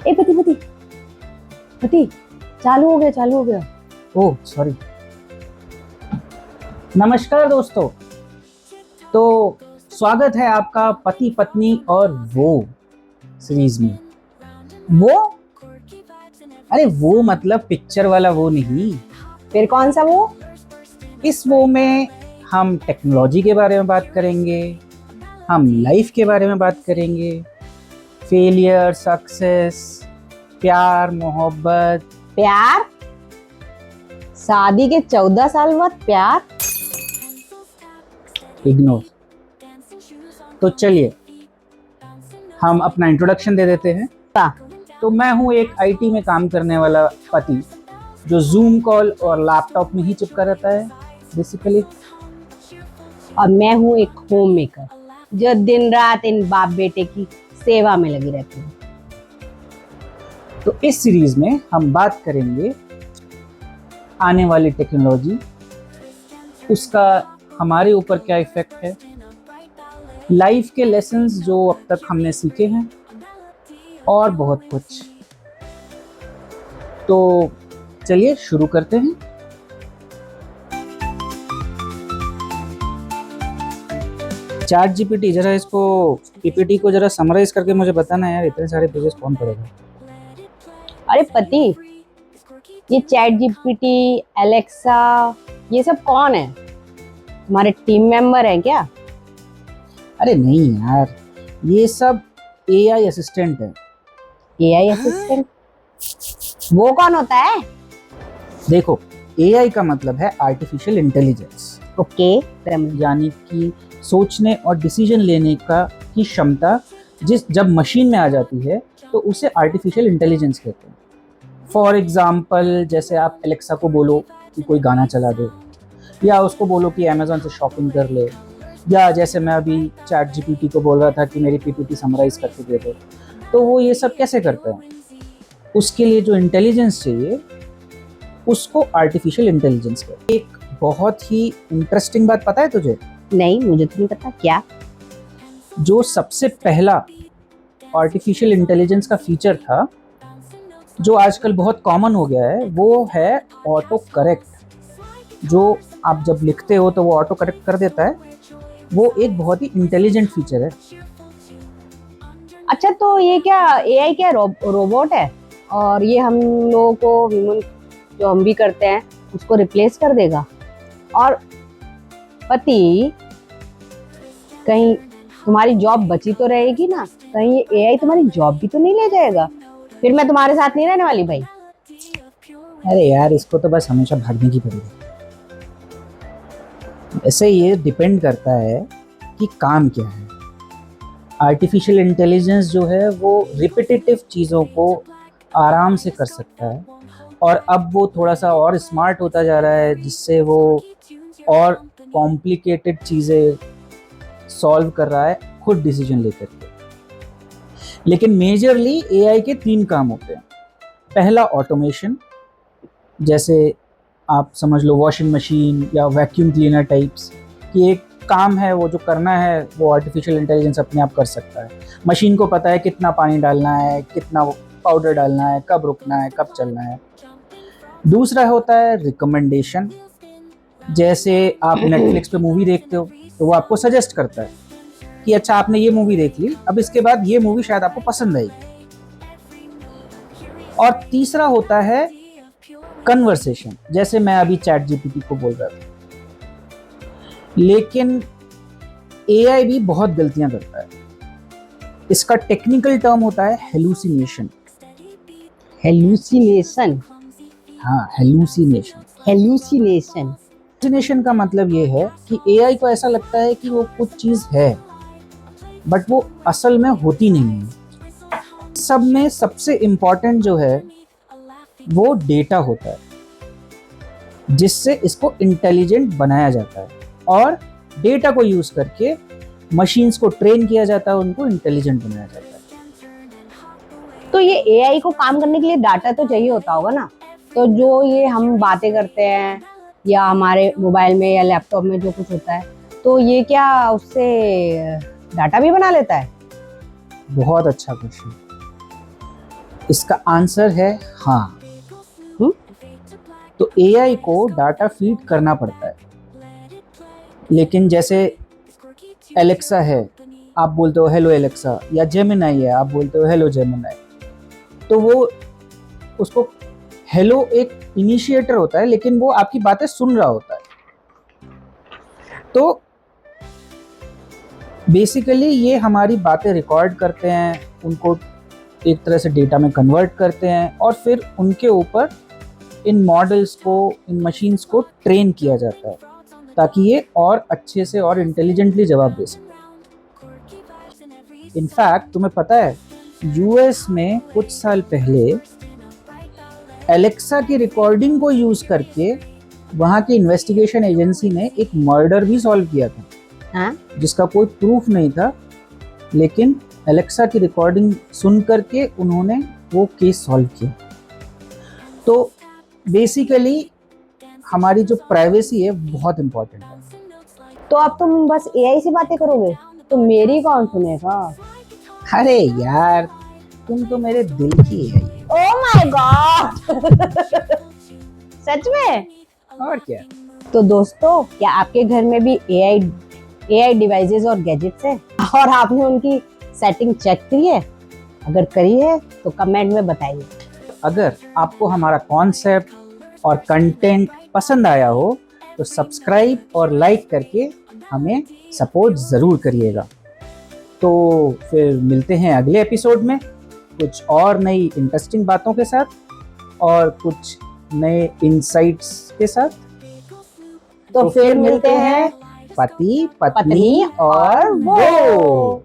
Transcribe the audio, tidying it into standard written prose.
ए पति पति पति, चालू हो गया। Oh sorry. नमस्कार दोस्तों, तो स्वागत है आपका पति पत्नी और वो सीरीज में। वो? अरे वो मतलब पिक्चर वाला वो नहीं। फिर कौन सा वो? इस वो में हम टेक्नोलॉजी के बारे में बात करेंगे, हम लाइफ के बारे में बात करेंगे, फेलियर, सक्सेस, प्यार, मोहब्बत। प्यार? शादी के 14 साल बाद प्यार? इग्नोर। तो चलिए हम अपना इंट्रोडक्शन दे देते हैं। तो मैं हूँ एक आईटी में काम करने वाला पति जो जूम कॉल और लैपटॉप में ही चिपका रहता है बेसिकली। और मैं हूँ एक होम मेकर जो दिन रात इन बाप बेटे की सेवा में लगी रहती हूँ। तो इस सीरीज में हम बात करेंगे आने वाली टेक्नोलॉजी, उसका हमारे ऊपर क्या इफेक्ट है, लाइफ के लेसन्स जो अब तक हमने सीखे हैं और बहुत कुछ। तो चलिए शुरू करते हैं। चैट जीपीटी, जरा इसको पीपीटी को जरा समराइज करके मुझे बताना यार, इतने सारे पेजेस कौन पढ़ेगा। अरे पति, ये चैट जीपीटी, एलेक्सा, ये सब कौन है? तुम्हारे टीम मेंबर हैं क्या? अरे नहीं यार, ये सब एआई असिस्टेंट है। AI assistant? वो कौन होता है? देखो, एआई का मतलब है आर्टिफिशियल इंटेलिजेंस। ओके, यानी कि सोचने और डिसीजन लेने का की क्षमता जब मशीन में आ जाती है तो उसे आर्टिफिशियल इंटेलिजेंस कहते हैं। फॉर एग्जाम्पल, जैसे आप एलेक्सा को बोलो कि कोई गाना चला दे, या उसको बोलो कि अमेज़न से शॉपिंग कर ले, या जैसे मैं अभी चैट जीपीटी को बोल रहा था कि मेरी पीपीटी समराइज करके दे दो, तो वो ये सब कैसे करता है? उसके लिए जो इंटेलिजेंस चाहिए उसको आर्टिफिशियल इंटेलिजेंस कहते हैं। एक बहुत ही इंटरेस्टिंग बात पता है तुझे? नहीं, मुझे तो नहीं पता। क्या? जो सबसे पहला आर्टिफिशियल इंटेलिजेंस का फीचर था जो आजकल बहुत कॉमन हो गया है, वो है ऑटो करेक्ट। जो आप जब लिखते हो तो वो ऑटो करेक्ट कर देता है। वो एक बहुत ही इंटेलिजेंट फीचर है। अच्छा, तो ये क्या एआई क्या रोबोट है और ये हम लोगों को ह्यूमन जो हम भी करते हैं उसको रिप्लेस कर देगा? और पति, कहीं तुम्हारी जॉब बची तो रहेगी ना? कहीं ये एआई तुम्हारी जॉब भी तो नहीं ले जाएगा? फिर मैं तुम्हारे साथ नहीं रहने वाली भाई। अरे यार, इसको तो बस हमेशा भागने की पड़ेगी। ऐसे ये डिपेंड करता है कि काम क्या है। आर्टिफिशियल इंटेलिजेंस जो है वो रिपीटेटिव चीज़ों को आराम से कर सकता है, और अब वो थोड़ा सा और स्मार्ट होता जा रहा है जिससे वो और कॉम्प्लिकेटेड चीज़ें सॉल्व कर रहा है खुद डिसीजन लेकर के। लेकिन मेजरली एआई के 3 काम होते हैं। पहला ऑटोमेशन, जैसे आप समझ लो वॉशिंग मशीन या वैक्यूम क्लीनर टाइप्स कि एक काम है वो जो करना है वो आर्टिफिशियल इंटेलिजेंस अपने आप कर सकता है। मशीन को पता है कितना पानी डालना है, कितना पाउडर डालना है, कब रुकना है, कब चलना है। दूसरा होता है रिकमेंडेशन, जैसे आप नेटफ्लिक्स पे मूवी देखते हो तो वो आपको सजेस्ट करता है कि अच्छा आपने ये मूवी देख ली, अब इसके बाद ये मूवी शायद आपको पसंद आएगी। और तीसरा होता है कन्वर्सेशन, जैसे मैं अभी चैट जीपीटी को बोल रहा था। लेकिन एआई भी बहुत गलतियां करता है। इसका टेक्निकल टर्म होता है हेलुसिनेशन। हेलुसिनेशन? हाँ, हेलुसिनेशन। हेलुसिनेशन का मतलब ये है कि एआई को ऐसा लगता है कि वो कुछ चीज़ है बट वो असल में होती नहीं है। सब में सबसे इम्पॉर्टेंट जो है वो डेटा होता है, जिससे इसको इंटेलिजेंट बनाया जाता है, और डेटा को यूज़ करके मशीन्स को ट्रेन किया जाता है, उनको इंटेलिजेंट बनाया जाता है। तो ये एआई को काम करने के लिए डाटा तो चाहिए होता होगा ना? तो जो ये हम बातें करते हैं या हमारे मोबाइल में या लैपटॉप में जो कुछ होता है, तो ये क्या उससे डाटा भी बना लेता है? बहुत अच्छा क्वेश्चन। इसका आंसर है हाँ। हम्म? तो एआई को डाटा फीड करना पड़ता है, लेकिन जैसे एलेक्सा है, आप बोलते हो हेलो एलेक्सा, या जेमिनाई है, आप बोलते हो हेलो जेमिनाई, तो वो उसको हेलो एक इनिशिएटर होता है, लेकिन वो आपकी बातें सुन रहा होता है। तो बेसिकली ये हमारी बातें रिकॉर्ड करते हैं, उनको एक तरह से डेटा में कन्वर्ट करते हैं, और फिर उनके ऊपर इन मॉडल्स को, इन मशीन्स को ट्रेन किया जाता है ताकि ये और अच्छे से और इंटेलिजेंटली जवाब दे सके। इनफैक्ट तुम्हें पता है, यूएस में कुछ साल पहले एलेक्सा की रिकॉर्डिंग को यूज करके वहाँ की इन्वेस्टिगेशन एजेंसी ने एक मर्डर भी सॉल्व किया था। हाँ? जिसका कोई प्रूफ नहीं था, लेकिन एलेक्सा की रिकॉर्डिंग सुन करके उन्होंने वो केस सॉल्व किया। तो बेसिकली हमारी जो प्राइवेसी है बहुत इम्पोर्टेंट है। तो अब तुम बस एआई से बातें करोगे, तो मेरी कौन सुनेगा? अरे यार, तुम तो मेरे दिल की है। Oh my God! सच में? और क्या। तो दोस्तों, क्या आपके घर में भी एआई डिवाइसेस और गैजेट्स हैं और आपने उनकी सेटिंग चेक की है? अगर करी है तो कमेंट में बताइए। अगर आपको हमारा कॉन्सेप्ट और कंटेंट पसंद आया हो तो सब्सक्राइब और लाइक करके हमें सपोर्ट ज़रूर करिएगा। तो फिर मिलते हैं अगले एपिसोड में कुछ और नई इंटरेस्टिंग बातों के साथ और कुछ नए इंसाइट्स के साथ। तो फिर मिलते हैं पति पत्नी और वो।